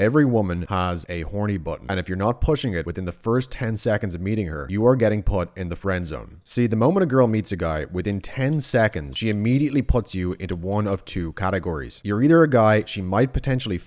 Every woman has a horny button, and if you're not pushing it within the first 10 seconds of meeting her, you are getting put in the friend zone. See, the moment a girl meets a guy, within 10 seconds, she immediately puts you into one of two categories. You're either a guy she might potentially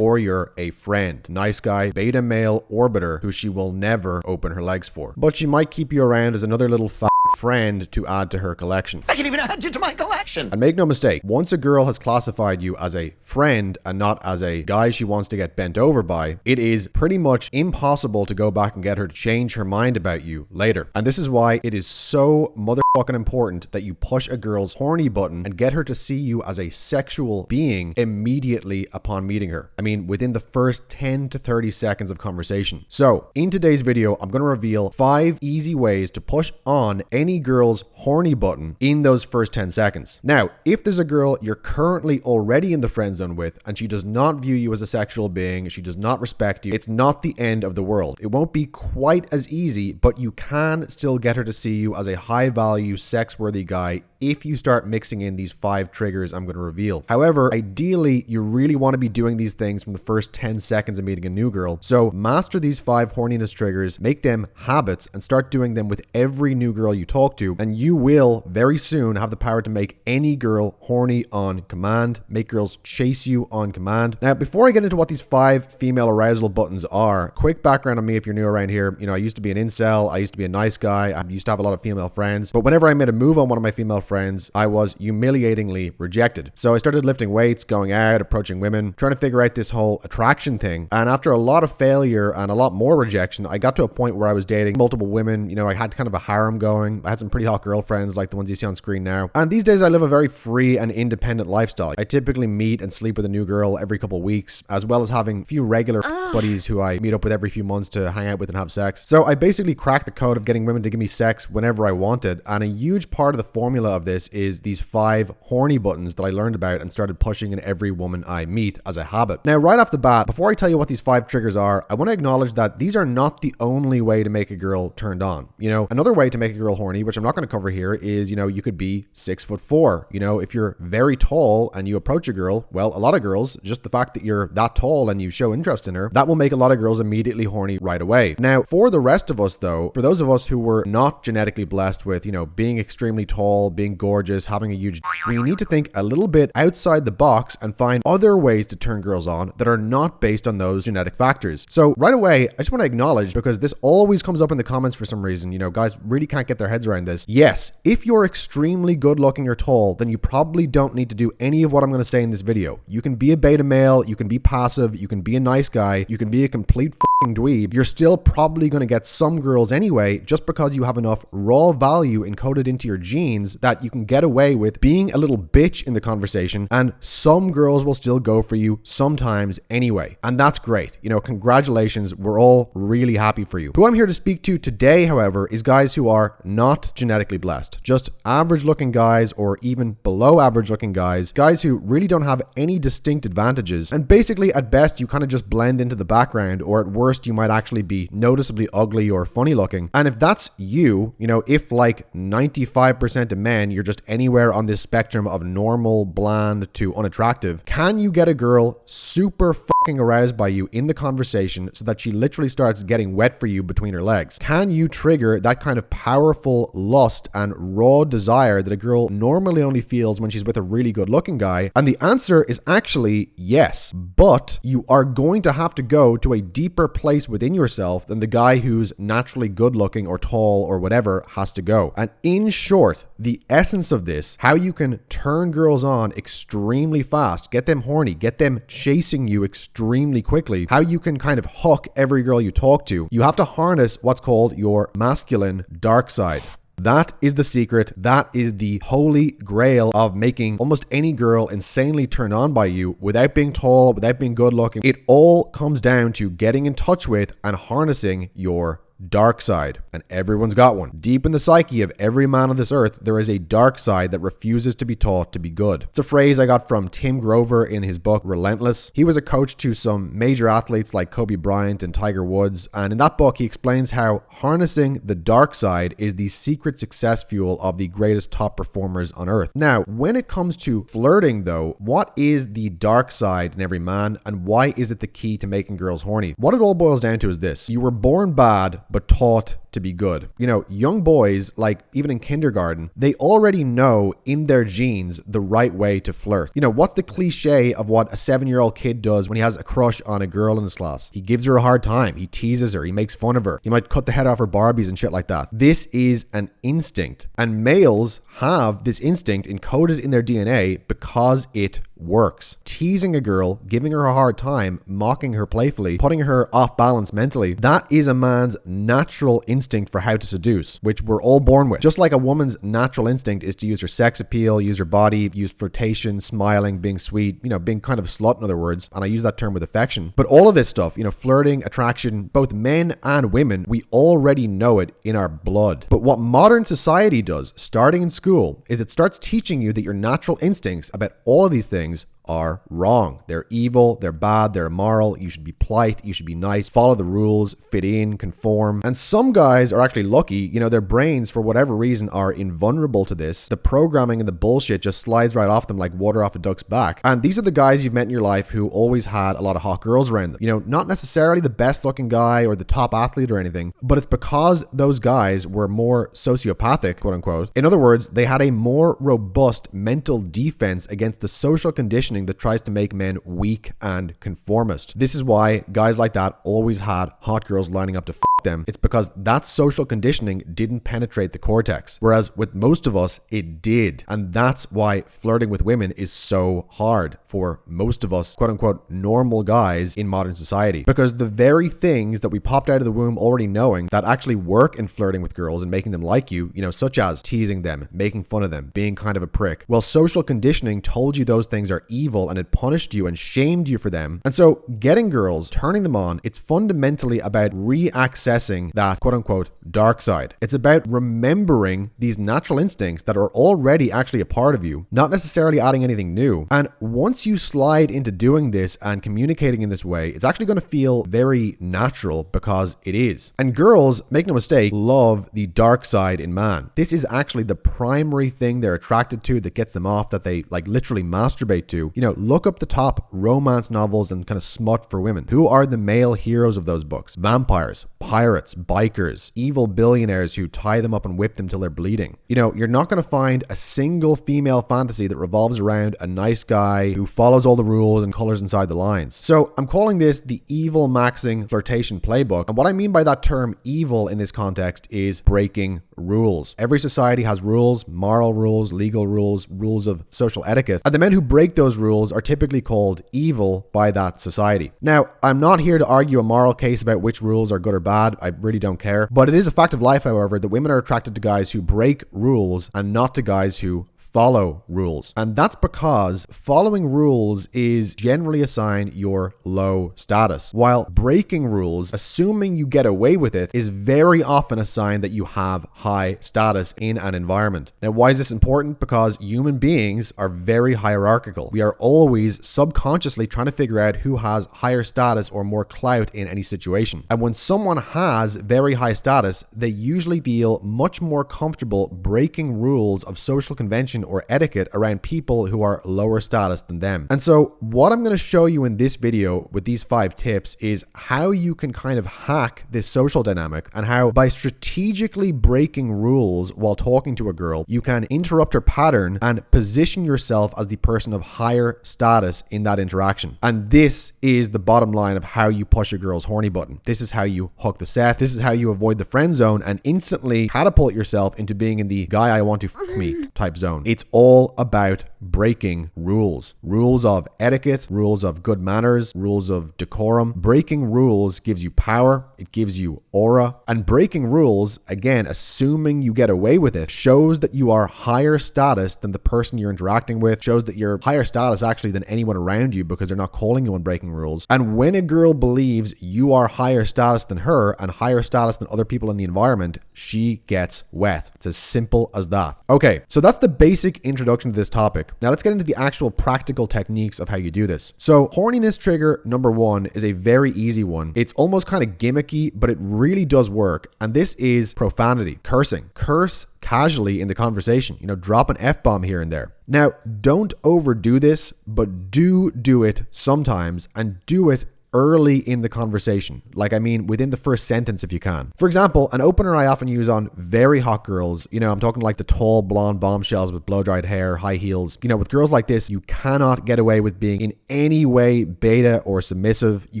or you're a friend. Nice guy, beta male orbiter who she will never open her legs for. But she might keep you around as another little friend to add to her collection. I can even add you to my collection. And make no mistake, once a girl has classified you as a friend and not as a guy she wants to get bent over by, it is pretty much impossible to go back and get her to change her mind about you later. And this is why it is so motherfucking important that you push a girl's horny button and get her to see you as a sexual being immediately upon meeting her. I mean, within the first 10 to 30 seconds of conversation. So, in today's video, I'm going to reveal 5 easy ways to push on any girl's horny button in those first 10 seconds. Now, if there's a girl you're currently already in the friend zone with and she does not view you as a sexual being, she does not respect you, it's not the end of the world. It won't be quite as easy, but you can still get her to see you as a high value, sex-worthy guy if you start mixing in these 5 triggers I'm going to reveal. However, ideally, you really want to be doing these things from the first 10 seconds of meeting a new girl. So master these 5 horniness triggers, make them habits, and start doing them with every new girl you talk to, and you will very soon have the power to make any girl horny on command, make girls chase you on command. Now, before I get into what these 5 female arousal buttons are, quick background on me if you're new around here. You know, I used to be an incel, I used to be a nice guy, I used to have a lot of female friends, but whenever I made a move on one of my female friends, I was humiliatingly rejected. So I started lifting weights, going out, approaching women, trying to figure out this whole attraction thing. And after a lot of failure and a lot more rejection, I got to a point where I was dating multiple women. You know, I had kind of a harem going. I had some pretty hot girlfriends like the ones you see on screen now. And these days I live a very free and independent lifestyle. I typically meet and sleep with a new girl every couple of weeks, as well as having a few regular buddies who I meet up with every few months to hang out with and have sex. So I basically cracked the code of getting women to give me sex whenever I wanted. And a huge part of the formula of this is these 5 horny buttons that I learned about and started pushing in every woman I meet as a habit. Now, right off the bat, before I tell you what these 5 triggers are, I want to acknowledge that these are not the only way to make a girl turned on. You know, another way to make a girl horny, which I'm not going to cover here, is, you know, you could be 6'4". You know, if you're very tall and you approach a girl, well, a lot of girls, just the fact that you're that tall and you show interest in her, that will make a lot of girls immediately horny right away. Now, for the rest of us though, for those of us who were not genetically blessed with, you know, being extremely tall, being gorgeous, having a huge, we need to think a little bit outside the box and find other ways to turn girls on that are not based on those genetic factors. So right away, I just want to acknowledge, because this always comes up in the comments for some reason, you know, guys really can't get their heads around this. Yes, if you're extremely good looking or tall, then you probably don't need to do any of what I'm going to say in this video. You can be a beta male, you can be passive, you can be a nice guy, you can be a complete dweeb. You're still probably going to get some girls anyway, just because you have enough raw value encoded into your genes that you can get away with being a little bitch in the conversation, and some girls will still go for you sometimes anyway. And that's great. You know, congratulations. We're all really happy for you. Who I'm here to speak to today, however, is guys who are not genetically blessed. Just average looking guys, or even below average looking guys who really don't have any distinct advantages. And basically, at best, you kind of just blend into the background, or at worst, you might actually be noticeably ugly or funny looking. And if that's you, you know, if like 95% of men, you're just anywhere on this spectrum of normal, bland to unattractive, can you get a girl super fucking aroused by you in the conversation so that she literally starts getting wet for you between her legs? Can you trigger that kind of powerful lust and raw desire that a girl normally only feels when she's with a really good looking guy? And the answer is actually yes, but you are going to have to go to a deeper place within yourself than the guy who's naturally good looking or tall or whatever has to go. And in short, the essence of this, how you can turn girls on extremely fast, get them horny, get them chasing you extremely quickly, how you can kind of hook every girl you talk to, you have to harness what's called your masculine dark side. That is the secret. That is the holy grail of making almost any girl insanely turned on by you without being tall, without being good looking. It all comes down to getting in touch with and harnessing your dark side, and everyone's got one. Deep in the psyche of every man on this earth, there is a dark side that refuses to be taught to be good. It's a phrase I got from Tim Grover in his book Relentless. He was a coach to some major athletes like Kobe Bryant and Tiger Woods, and in that book he explains how harnessing the dark side is the secret success fuel of the greatest top performers on earth. Now, when it comes to flirting though, what is the dark side in every man, and why is it the key to making girls horny? What it all boils down to is this: you were born bad but taught to be good. You know, young boys, like even in kindergarten, they already know in their genes the right way to flirt. You know, what's the cliche of what a 7-year-old kid does when he has a crush on a girl in his class? He gives her a hard time. He teases her. He makes fun of her. He might cut the head off her Barbies and shit like that. This is an instinct, and males have this instinct encoded in their DNA because it works. Teasing a girl, giving her a hard time, mocking her playfully, putting her off balance mentally, that is a man's natural instinct for how to seduce, which we're all born with. Just like a woman's natural instinct is to use her sex appeal, use her body, use flirtation, smiling, being sweet, you know, being kind of a slut in other words, and I use that term with affection. But all of this stuff, you know, flirting, attraction, both men and women, we already know it in our blood. But what modern society does, starting in school, is it starts teaching you that your natural instincts about all of these things are wrong. They're evil, they're bad, they're immoral. You should be polite, you should be nice, follow the rules, fit in, conform. And some guys are actually lucky, you know, their brains for whatever reason are invulnerable to this. The programming and the bullshit just slides right off them like water off a duck's back. And these are the guys you've met in your life who always had a lot of hot girls around them. You know, not necessarily the best looking guy or the top athlete or anything, but it's because those guys were more sociopathic, quote unquote. In other words, they had a more robust mental defense against the social conditioning that tries to make men weak and conformist. This is why guys like that always had hot girls lining up to f them. It's because that social conditioning didn't penetrate the cortex, whereas with most of us it did. And that's why flirting with women is so hard for most of us, quote unquote, normal guys in modern society, because the very things that we popped out of the womb already knowing that actually work in flirting with girls and making them like you, you know, such as teasing them, making fun of them, being kind of a prick. Well, social conditioning told you those things are evil and it punished you and shamed you for them. And so getting girls, turning them on, it's fundamentally about reaccessing that quote unquote dark side. It's about remembering these natural instincts that are already actually a part of you, not necessarily adding anything new. And once you slide into doing this and communicating in this way, it's actually going to feel very natural because it is. And girls, make no mistake, love the dark side in man. This is actually the primary thing they're attracted to that gets them off, that they like literally masturbate to. You know, look up the top romance novels and kind of smut for women. Who are the male heroes of those books? Vampires, pirates, bikers, evil billionaires who tie them up and whip them till they're bleeding. You know, you're not going to find a single female fantasy that revolves around a nice guy who follows all the rules and colors inside the lines. So I'm calling this the EvilMaxxing Flirtation Playbook. And what I mean by that term evil in this context is breaking rules. Every society has rules, moral rules, legal rules, rules of social etiquette. And the men who break those rules are typically called evil by that society. Now, I'm not here to argue a moral case about which rules are good or bad. I really don't care. But it is a fact of life, however, that women are attracted to guys who break rules and not to guys who follow rules. And that's because following rules is generally a sign you're low status, while breaking rules, assuming you get away with it, is very often a sign that you have high status in an environment. Now, why is this important? Because human beings are very hierarchical. We are always subconsciously trying to figure out who has higher status or more clout in any situation. And when someone has very high status, they usually feel much more comfortable breaking rules of social convention or etiquette around people who are lower status than them. And so what I'm going to show you in this video with these 5 tips is how you can kind of hack this social dynamic, and how by strategically breaking rules while talking to a girl, you can interrupt her pattern and position yourself as the person of higher status in that interaction. And this is the bottom line of how you push a girl's horny button. This is how you hook the set. This is how you avoid the friend zone and instantly catapult yourself into being in the guy I want to f me type zone. It's all about breaking rules. Rules of etiquette, rules of good manners, rules of decorum. Breaking rules gives you power, it gives you aura. And breaking rules, again, assuming you get away with it, shows that you are higher status than the person you're interacting with, shows that you're higher status actually than anyone around you because they're not calling you on breaking rules. And when a girl believes you are higher status than her and higher status than other people in the environment, she gets wet. It's as simple as that. Okay, so that's the basic introduction to this topic. Now let's get into the actual practical techniques of how you do this. So horniness trigger number 1 is a very easy one. It's almost kind of gimmicky, but it really does work. And this is profanity, cursing. Curse casually in the conversation, drop an F-bomb here and there. Now, don't overdo this, but do it sometimes, and do it early in the conversation. Within the first sentence if you can. For example, an opener I often use on very hot girls, I'm talking like the tall blonde bombshells with blow-dried hair, high heels. With girls like this, you cannot get away with being in any way beta or submissive. You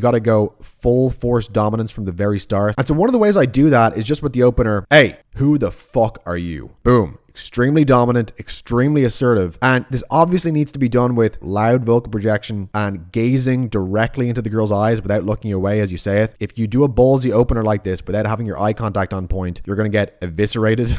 got to go full force dominance from the very start. And so one of the ways I do that is just with the opener, hey, who the fuck are you? Boom. Extremely dominant, extremely assertive. And this obviously needs to be done with loud vocal projection and gazing directly into the girl's eyes without looking away as you say it. If you do a ballsy opener like this without having your eye contact on point, you're going to get eviscerated.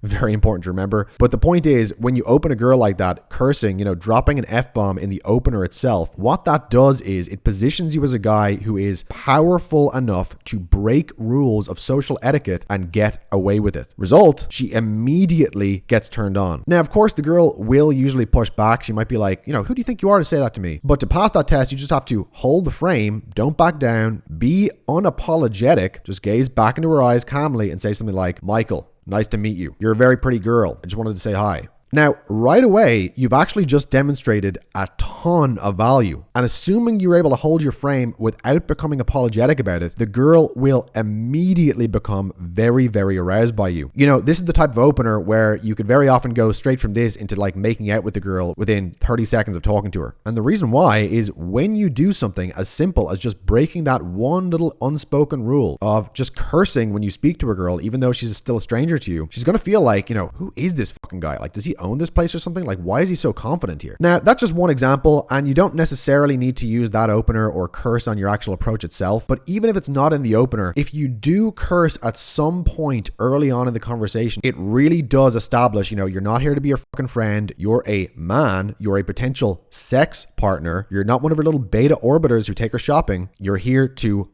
Very important to remember. But the point is, when you open a girl like that, cursing, dropping an F-bomb in the opener itself, what that does is it positions you as a guy who is powerful enough to break rules of social etiquette and get away with it. Result, she immediately gets turned on. Now, of course, the girl will usually push back. She might be like, who do you think you are to say that to me? But to pass that test, you just have to hold the frame, don't back down, be unapologetic, just gaze back into her eyes calmly and say something like, Michael, nice to meet you. You're a very pretty girl. I just wanted to say hi. Now, right away, you've actually just demonstrated a ton of value. And assuming you're able to hold your frame without becoming apologetic about it, the girl will immediately become very, very aroused by you. This is the type of opener where you could very often go straight from this into making out with the girl within 30 seconds of talking to her. And the reason why is when you do something as simple as just breaking that one little unspoken rule of just cursing when you speak to a girl, even though she's still a stranger to you, she's going to feel like, who is this fucking guy? Does he own this place or something? Why is he so confident here? Now, that's just one example, and you don't necessarily need to use that opener or curse on your actual approach itself. But even if it's not in the opener, if you do curse at some point early on in the conversation, it really does establish, you're not here to be your fucking friend. You're a man. You're a potential sex partner. You're not one of her little beta orbiters who take her shopping. You're here to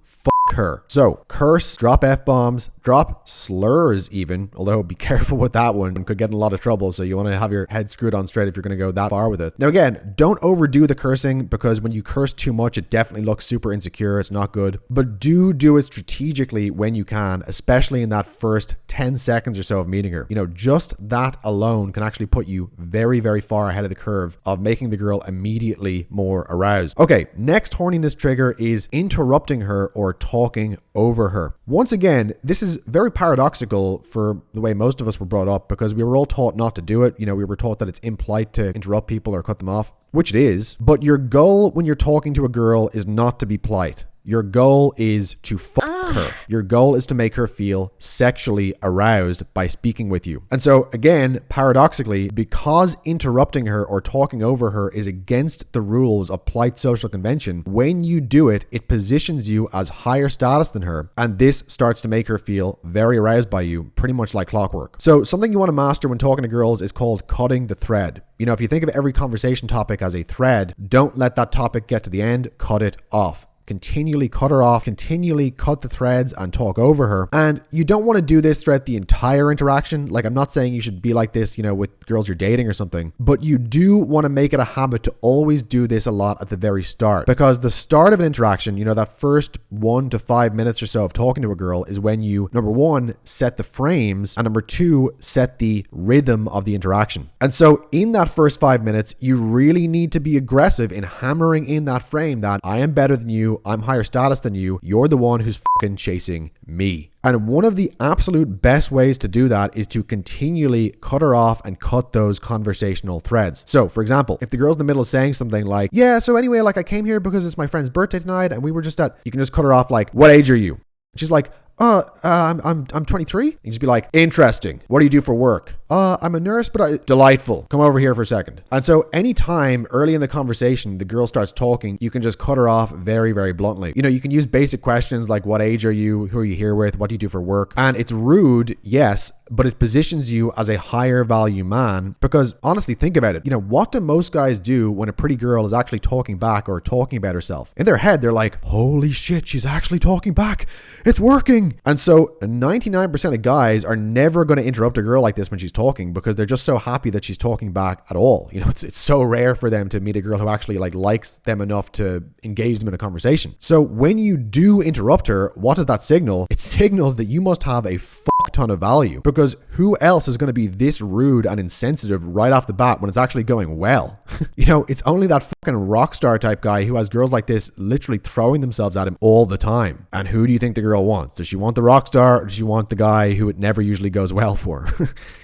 her. So curse, drop F-bombs, drop slurs even, although be careful with that one, could get in a lot of trouble. So you want to have your head screwed on straight if you're going to go that far with it. Now again, don't overdo the cursing because when you curse too much, it definitely looks super insecure. It's not good, but do it strategically when you can, especially in that first 10 seconds or so of meeting her. Just that alone can actually put you very, very far ahead of the curve of making the girl immediately more aroused. Okay, next horniness trigger is interrupting her or talking over her. Once again, this is very paradoxical for the way most of us were brought up because we were all taught not to do it. We were taught that it's impolite to interrupt people or cut them off, which it is. But your goal when you're talking to a girl is not to be polite. Your goal is to fuck her. Your goal is to make her feel sexually aroused by speaking with you. And so again, paradoxically, because interrupting her or talking over her is against the rules of polite social convention, when you do it, it positions you as higher status than her. And this starts to make her feel very aroused by you, pretty much like clockwork. So something you want to master when talking to girls is called cutting the thread. If you think of every conversation topic as a thread, don't let that topic get to the end, cut it off. Continually cut her off, continually cut the threads and talk over her. And you don't want to do this throughout the entire interaction. I'm not saying you should be like this, with girls you're dating or something, but you do want to make it a habit to always do this a lot at the very start, because the start of an interaction, that first 1 to 5 minutes or so of talking to a girl is when you, number one, set the frames, and number two, set the rhythm of the interaction. And so in that first 5 minutes, you really need to be aggressive in hammering in that frame that I am better than you, I'm higher status than you, you're the one who's fucking chasing me. And one of the absolute best ways to do that is to continually cut her off and cut those conversational threads. So for example, if the girl's in the middle of saying something like, yeah, so anyway, I came here because it's my friend's birthday tonight and we were just you can just cut her off like, what age are you? She's like, I'm 23. You just be like, interesting. What do you do for work? I'm a nurse, but delightful. Come over here for a second. And so anytime early in the conversation, the girl starts talking, you can just cut her off very, very bluntly. You know, you can use basic questions like, what age are you? Who are you here with? What do you do for work? And it's rude, yes, but it positions you as a higher value man because honestly, think about it. You know, what do most guys do when a pretty girl is actually talking back or talking about herself? In their head, they're like, holy shit, she's actually talking back. It's working. And so 99% of guys are never going to interrupt a girl like this when she's talking because they're just so happy that she's talking back at all. You know, it's so rare for them to meet a girl who actually likes them enough to engage them in a conversation. So when you do interrupt her, what does that signal? It signals that you must have a fuck ton of value because who else is going to be this rude and insensitive right off the bat when it's actually going well? You know, it's only that fucking rock star type guy who has girls like this literally throwing themselves at him all the time. And who do you think the girl wants? Does she want the rock star or does she want the guy who it never usually goes well for?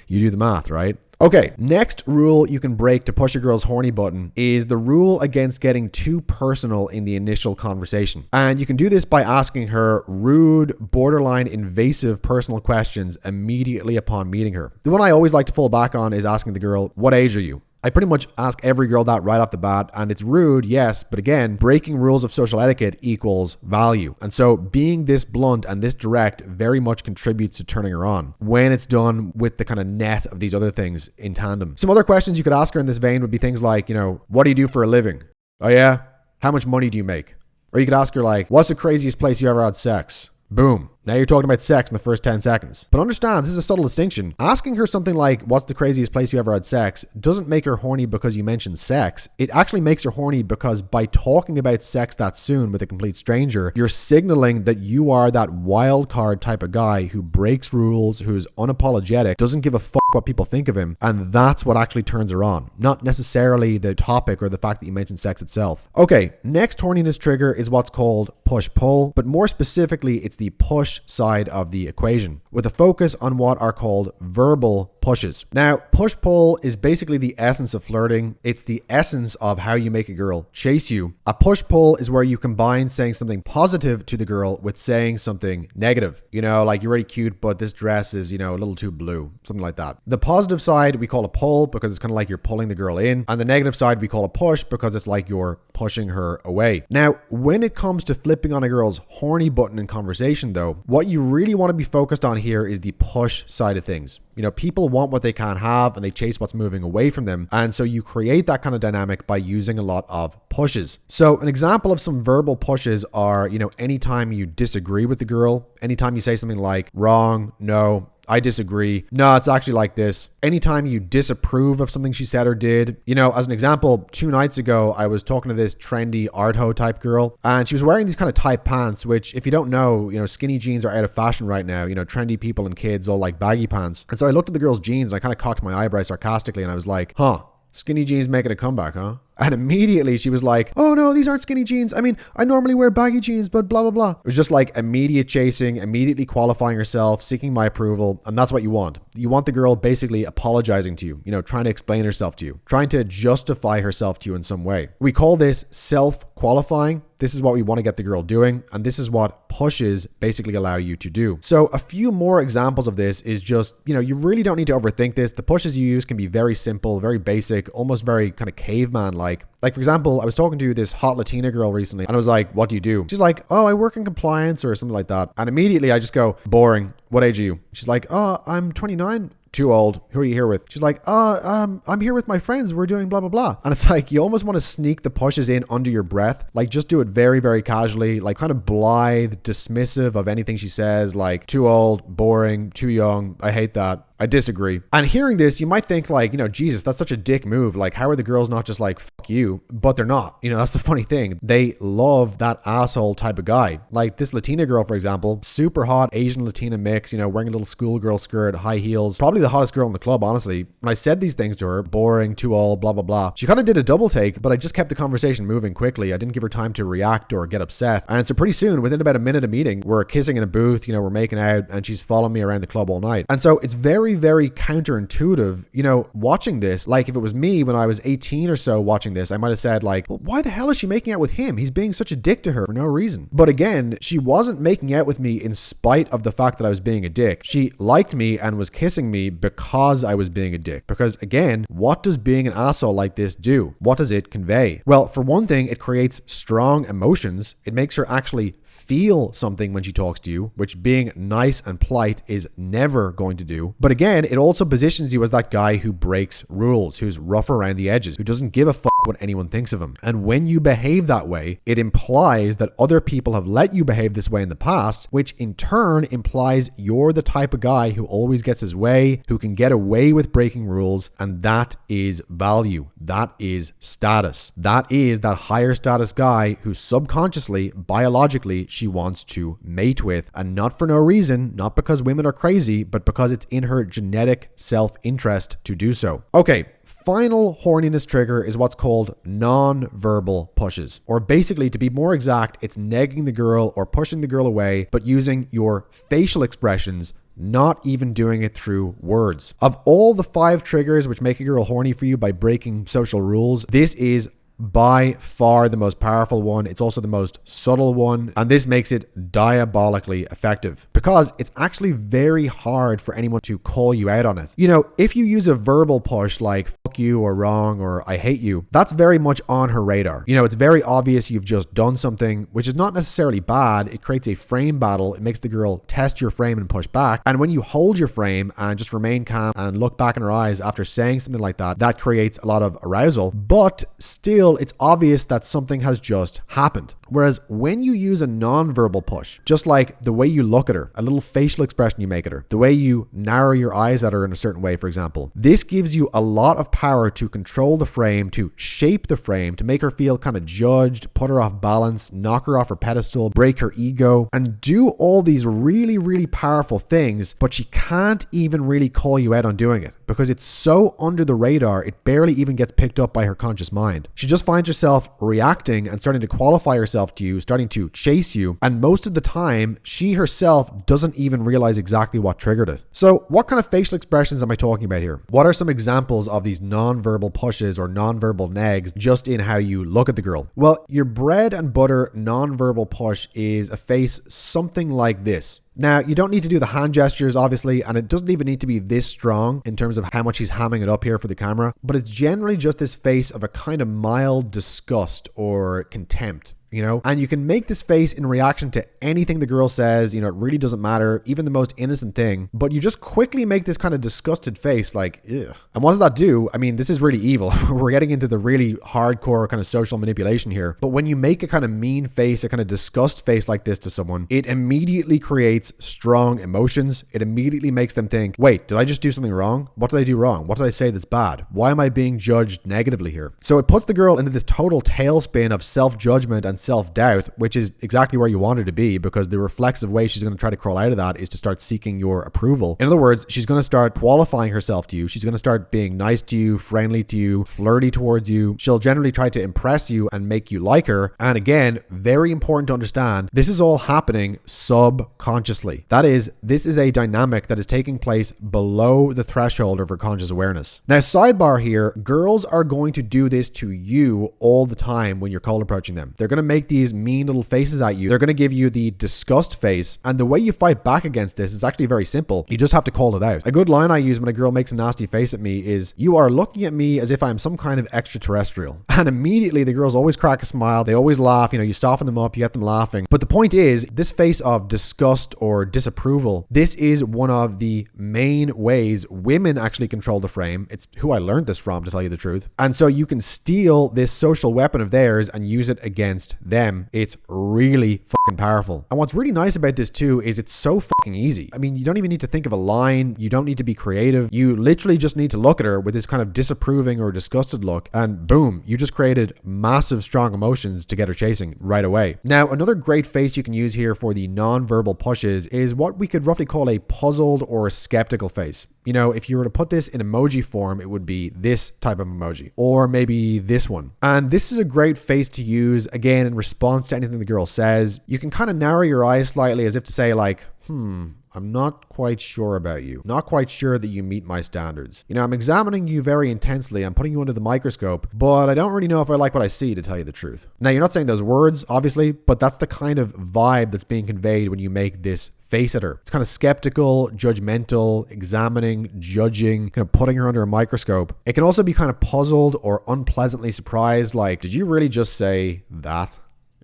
You do the math, right? Okay, next rule you can break to push a girl's horny button is the rule against getting too personal in the initial conversation. And you can do this by asking her rude, borderline invasive personal questions immediately upon meeting her. The one I always like to fall back on is asking the girl, what age are you? I pretty much ask every girl that right off the bat, and it's rude, yes, but again, breaking rules of social etiquette equals value. And so being this blunt and this direct very much contributes to turning her on when it's done with the kind of net of these other things in tandem. Some other questions you could ask her in this vein would be things like, you know, what do you do for a living? Oh yeah? How much money do you make? Or you could ask her like, what's the craziest place you ever had sex? Boom. Now you're talking about sex in the first 10 seconds. But understand, this is a subtle distinction. Asking her something like, what's the craziest place you ever had sex, doesn't make her horny because you mentioned sex. It actually makes her horny because by talking about sex that soon with a complete stranger, you're signaling that you are that wild card type of guy who breaks rules, who's unapologetic, doesn't give a fuck what people think of him. And that's what actually turns her on. Not necessarily the topic or the fact that you mentioned sex itself. Okay, next horniness trigger is what's called push-pull, but more specifically, it's the push side of the equation with a focus on what are called verbal pushes. Now, push-pull is basically the essence of flirting. It's the essence of how you make a girl chase you. A push-pull is where you combine saying something positive to the girl with saying something negative. You know, like, you're really cute, but this dress is, you know, a little too blue. Something like that. The positive side we call a pull because it's kind of like you're pulling the girl in. And the negative side we call a push because it's like you're pushing her away. Now, when it comes to flipping on a girl's horny button in conversation though, what you really want to be focused on here is the push side of things. You know, people want what they can't have and they chase what's moving away from them. And so you create that kind of dynamic by using a lot of pushes. So an example of some verbal pushes are, you know, anytime you disagree with the girl, anytime you say something like wrong, no, I disagree. No, it's actually like this. Anytime you disapprove of something she said or did. You know, as an example, 2 nights ago, I was talking to this trendy art ho type girl and she was wearing these kind of tight pants, which if you don't know, you know, skinny jeans are out of fashion right now. You know, trendy people and kids all like baggy pants. And so I looked at the girl's jeans and I kind of cocked my eyebrows sarcastically and I was like, huh, skinny jeans making a comeback, huh? And immediately she was like, oh no, these aren't skinny jeans. I mean, I normally wear baggy jeans, but blah, blah, blah. It was just like immediate chasing, immediately qualifying herself, seeking my approval. And that's what you want. You want the girl basically apologizing to you, you know, trying to explain herself to you, trying to justify herself to you in some way. We call this self-qualifying. This is what we want to get the girl doing. And this is what pushes basically allow you to do. So a few more examples of this is just, you know, you really don't need to overthink this. The pushes you use can be very simple, very basic, almost very kind of caveman-like. Like, for example, I was talking to this hot Latina girl recently and I was like, what do you do? She's like, oh, I work in compliance or something like that. And immediately I just go, boring. What age are you? She's like, oh, I'm 29. Too old. Who are you here with? She's like, I'm here with my friends. We're doing blah, blah, blah. And it's like, you almost want to sneak the pushes in under your breath. Like, just do it very, very casually, like kind of blithe, dismissive of anything she says, like too old, boring, too young. I hate that. I disagree. And hearing this, you might think like, you know, Jesus, that's such a dick move. Like, how are the girls not just like, fuck you? But they're not. You know, that's the funny thing. They love that asshole type of guy. Like this Latina girl, for example, super hot Asian Latina mix, you know, wearing a little schoolgirl skirt, high heels, probably probably the hottest girl in the club, honestly. When I said these things to her, boring, too old, blah, blah, blah, she kind of did a double take, but I just kept the conversation moving quickly. I didn't give her time to react or get upset. And so pretty soon, within about a minute of meeting, we're kissing in a booth, you know, we're making out, and she's following me around the club all night. And so it's very, very counterintuitive, you know, watching this. Like if it was me when I was 18 or so watching this, I might have said like, well, why the hell is she making out with him? He's being such a dick to her for no reason. But again, she wasn't making out with me in spite of the fact that I was being a dick. She liked me and was kissing me because I was being a dick. Because again, what does being an asshole like this do? What does it convey? Well, for one thing, it creates strong emotions. It makes her actually feel something when she talks to you, which being nice and polite is never going to do. But again, it also positions you as that guy who breaks rules, who's rough around the edges, who doesn't give a fuck what anyone thinks of him. And when you behave that way, it implies that other people have let you behave this way in the past, which in turn implies you're the type of guy who always gets his way, who can get away with breaking rules, and that is value. That is status. That is that higher status guy who subconsciously, biologically, she wants to mate with, and not for no reason, not because women are crazy, but because it's in her genetic self-interest to do so. Okay, final horniness trigger is what's called non-verbal pushes, or basically, to be more exact, it's negging the girl or pushing the girl away, but using your facial expressions, not even doing it through words. Of all the 5 triggers which make a girl horny for you by breaking social rules, this is by far the most powerful one. It's also the most subtle one, and this makes it diabolically effective because it's actually very hard for anyone to call you out on it. You know, if you use a verbal push like fuck you or wrong or I hate you, that's very much on her radar. You know, it's very obvious you've just done something, which is not necessarily bad. It creates a frame battle. It makes the girl test your frame and push back. And when you hold your frame and just remain calm and look back in her eyes after saying something like that, that creates a lot of arousal, but still it's obvious that something has just happened. Whereas when you use a non-verbal push, just like the way you look at her, a little facial expression you make at her, the way you narrow your eyes at her in a certain way, for example, this gives you a lot of power to control the frame, to shape the frame, to make her feel kind of judged, put her off balance, knock her off her pedestal, break her ego, and do all these really, really powerful things, but she can't even really call you out on doing it because it's so under the radar, it barely even gets picked up by her conscious mind. She just finds herself reacting and starting to qualify herself to you, starting to chase you, and most of the time she herself doesn't even realize exactly what triggered it. So what kind of facial expressions am I talking about here? What are some examples of these non-verbal pushes or non-verbal nags just in how you look at the girl? Well, your bread and butter non-verbal push is a face something like this. Now, you don't need to do the hand gestures, obviously, and it doesn't even need to be this strong in terms of how much he's hamming it up here for the camera, but it's generally just this face of a kind of mild disgust or contempt. You know, and you can make this face in reaction to anything the girl says. You know, it really doesn't matter, even the most innocent thing, but you just quickly make this kind of disgusted face like, ugh. And what does that do? I mean, this is really evil. We're getting into the really hardcore kind of social manipulation here. But when you make a kind of mean face, a kind of disgust face like this to someone, it immediately creates strong emotions. It immediately makes them think, wait, did I just do something wrong? What did I do wrong? What did I say that's bad? Why am I being judged negatively here? So it puts the girl into this total tailspin of self-judgment and self-doubt, which is exactly where you want her to be, because the reflexive way she's going to try to crawl out of that is to start seeking your approval. In other words, she's going to start qualifying herself to you. She's going to start being nice to you, friendly to you, flirty towards you. She'll generally try to impress you and make you like her. And again, very important to understand, this is all happening subconsciously. That is, this is a dynamic that is taking place below the threshold of her conscious awareness. Now, sidebar here, girls are going to do this to you all the time when you're cold approaching them. They're going to make these mean little faces at you. They're going to give you the disgust face. And the way you fight back against this is actually very simple. You just have to call it out. A good line I use when a girl makes a nasty face at me is, you are looking at me as if I'm some kind of extraterrestrial. And immediately the girls always crack a smile. They always laugh. You know, you soften them up, you get them laughing. But the point is, this face of disgust or disapproval, this is one of the main ways women actually control the frame. It's who I learned this from, to tell you the truth. And so you can steal this social weapon of theirs and use it against them. It's really fucking powerful. And what's really nice about this too is it's so fucking easy. I mean, you don't even need to think of a line. You don't need to be creative. You literally just need to look at her with this kind of disapproving or disgusted look, and boom, you just created massive strong emotions to get her chasing right away. Now, another great face you can use here for the non-verbal pushes pushes is what we could roughly call a puzzled or a skeptical face. You know, if you were to put this in emoji form, it would be this type of emoji, or maybe this one. And this is a great face to use, again, in response to anything the girl says. You can kind of narrow your eyes slightly as if to say like, I'm not quite sure about you. Not quite sure that you meet my standards. You know, I'm examining you very intensely. I'm putting you under the microscope, but I don't really know if I like what I see, to tell you the truth. Now, you're not saying those words, obviously, but that's the kind of vibe that's being conveyed when you make this face at her. It's kind of skeptical, judgmental, examining, judging, kind of putting her under a microscope. It can also be kind of puzzled or unpleasantly surprised, like, did you really just say that?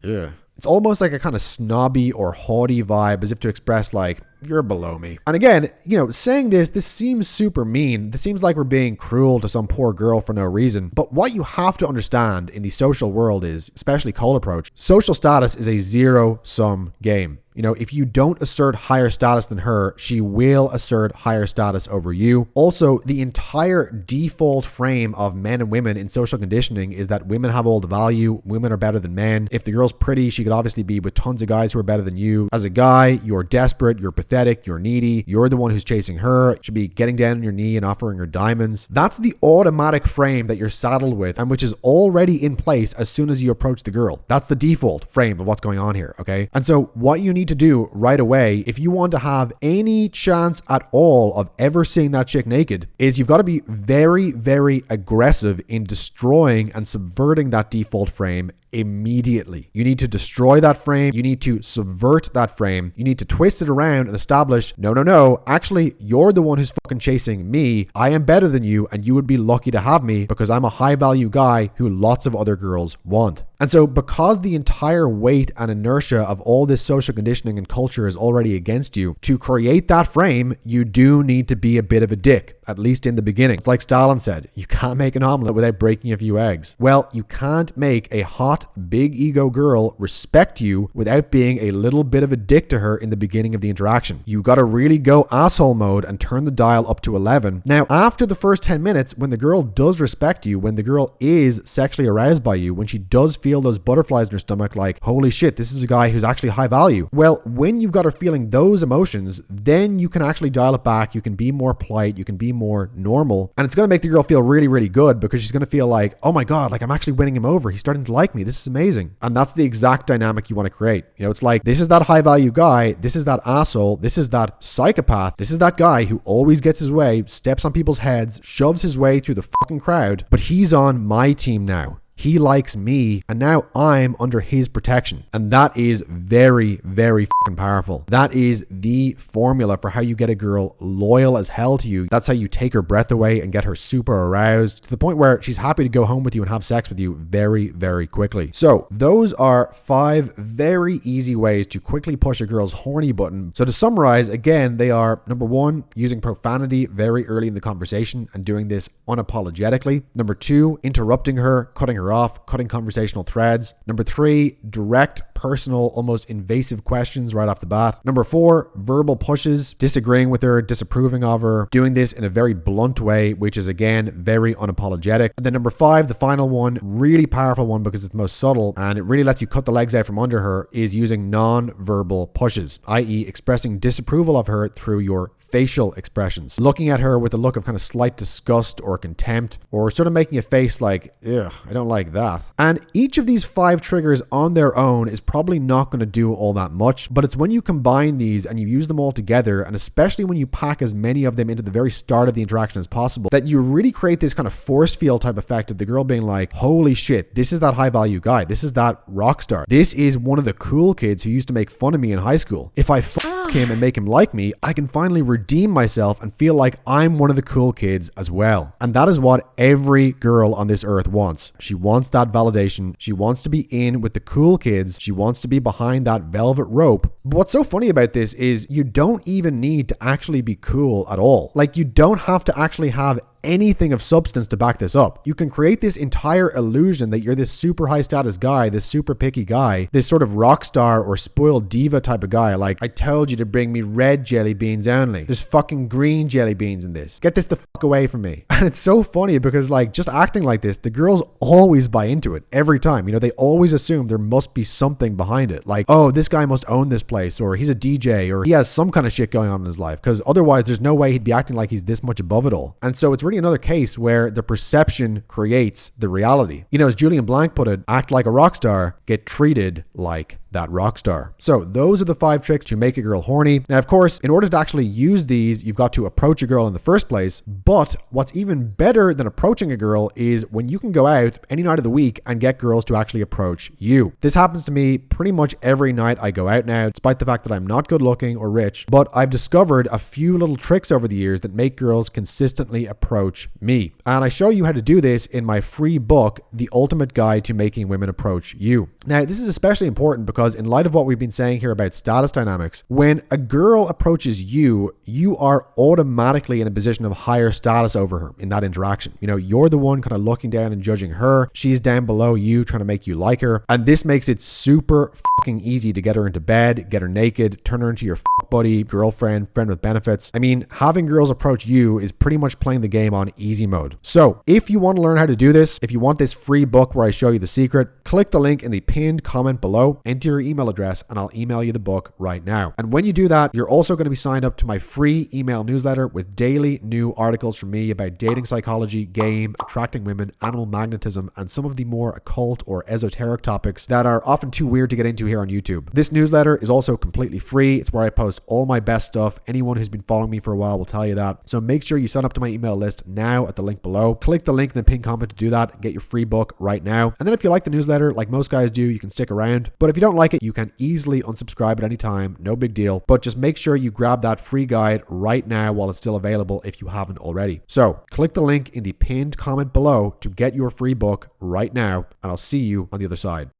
Yeah. It's almost like a kind of snobby or haughty vibe, as if to express like, you're below me. And again, you know, saying this seems super mean. This seems like we're being cruel to some poor girl for no reason. But what you have to understand in the social world is, especially cold approach, social status is a zero-sum game. You know, if you don't assert higher status than her, she will assert higher status over you. Also, the entire default frame of men and women in social conditioning is that women have all the value, women are better than men. If the girl's pretty, she could obviously be with tons of guys who are better than you. As a guy, you're desperate, you're pathetic, you're needy, you're the one who's chasing her, should be getting down on your knee and offering her diamonds. That's the automatic frame that you're saddled with and which is already in place as soon as you approach the girl. That's the default frame of what's going on here, okay? And so what you need to do right away, if you want to have any chance at all of ever seeing that chick naked, is you've got to be very, very aggressive in destroying and subverting that default frame immediately. You need to destroy that frame. You need to subvert that frame. You need to twist it around and establish, no, actually, you're the one who's fucking chasing me. I am better than you, and you would be lucky to have me because I'm a high value guy who lots of other girls want. And so because the entire weight and inertia of all this social conditioning and culture is already against you, to create that frame, you do need to be a bit of a dick, at least in the beginning. It's like Stalin said, you can't make an omelet without breaking a few eggs. Well, you can't make a hot, big ego girl respect you without being a little bit of a dick to her in the beginning of the interaction. You got to really go asshole mode and turn the dial up to 11. Now, after the first 10 minutes, when the girl does respect you, when the girl is sexually aroused by you, when she does feel those butterflies in her stomach like, holy shit, this is a guy who's actually high value. Well, when you've got her feeling those emotions, then you can actually dial it back. You can be more polite. You can be more normal. And it's going to make the girl feel really, really good because she's going to feel like, oh my God, like I'm actually winning him over. He's starting to like me. This is amazing. And that's the exact dynamic you want to create. You know, it's like, this is that high value guy. This is that asshole. This is that psychopath. This is that guy who always gets his way, steps on people's heads, shoves his way through the fucking crowd, but he's on my team now. He likes me, and now I'm under his protection. And that is very, very fucking powerful. That is the formula for how you get a girl loyal as hell to you. That's how you take her breath away and get her super aroused to the point where she's happy to go home with you and have sex with you very, very quickly. So those are 5 very easy ways to quickly push a girl's horny button. So to summarize, again, they are: number 1, using profanity very early in the conversation and doing this unapologetically. Number 2, interrupting her, cutting her off, cutting conversational threads. Number 3, direct, personal, almost invasive questions right off the bat. Number 4, verbal pushes, disagreeing with her, disapproving of her, doing this in a very blunt way, which is again very unapologetic. And then number 5, the final one, really powerful one because it's most subtle and it really lets you cut the legs out from under her, is using non-verbal pushes, i.e. expressing disapproval of her through your facial expressions, looking at her with a look of kind of slight disgust or contempt, or sort of making a face like, ugh, I don't like that. And each of these 5 triggers on their own is probably not going to do all that much, but it's when you combine these and you use them all together, and especially when you pack as many of them into the very start of the interaction as possible, that you really create this kind of force field type effect of the girl being like, holy shit, this is that high value guy. This is that rock star. This is one of the cool kids who used to make fun of me in high school. If I fuck him and make him like me, I can finally redeem myself and feel like I'm one of the cool kids as well. And that is what every girl on this earth wants. She wants that validation. She wants to be in with the cool kids. She wants to be behind that velvet rope. But what's so funny about this is you don't even need to actually be cool at all. Like, you don't have to actually have anything of substance to back this up. You can create this entire illusion that you're this super high status guy, this super picky guy, this sort of rock star or spoiled diva type of guy. Like, I told you to bring me red jelly beans only. There's fucking green jelly beans in this. Get this the fuck away from me. And it's so funny because like just acting like this, the girls always buy into it every time. You know, they always assume there must be something behind it. Like, oh, this guy must own this place, or he's a DJ, or he has some kind of shit going on in his life, because otherwise there's no way he'd be acting like he's this much above it all. And so it's really another case where the perception creates the reality. You know, as Julian Blank put it, act like a rock star, get treated like that rock star. So those are the 5 tricks to make a girl horny. Now, of course, in order to actually use these, you've got to approach a girl in the first place. But what's even better than approaching a girl is when you can go out any night of the week and get girls to actually approach you. This happens to me pretty much every night I go out now, despite the fact that I'm not good looking or rich. But I've discovered a few little tricks over the years that make girls consistently approach me. And I show you how to do this in my free book, The Ultimate Guide to Making Women Approach You. Now, this is especially important because in light of what we've been saying here about status dynamics, when a girl approaches you, you are automatically in a position of higher status over her in that interaction. You know, you're the one kind of looking down and judging her. She's down below you trying to make you like her. And this makes it super fucking easy to get her into bed, get her naked, turn her into your buddy, girlfriend, friend with benefits. I mean, having girls approach you is pretty much playing the game on easy mode. So if you want to learn how to do this, if you want this free book where I show you the secret, click the link in the pinned comment below, enter your email address, and I'll email you the book right now. And when you do that, you're also going to be signed up to my free email newsletter with daily new articles from me about dating psychology, game, attracting women, animal magnetism, and some of the more occult or esoteric topics that are often too weird to get into here on YouTube. This newsletter is also completely free. It's where I post all my best stuff. Anyone who's been following me for a while will tell you that. So make sure you sign up to my email list now at the link below. Click the link in the pinned comment to do that and get your free book right now. And then if you like the newsletter, like most guys do, you can stick around. But if you don't like it, you can easily unsubscribe at any time. No big deal. But just make sure you grab that free guide right now while it's still available if you haven't already. So click the link in the pinned comment below to get your free book right now, and I'll see you on the other side.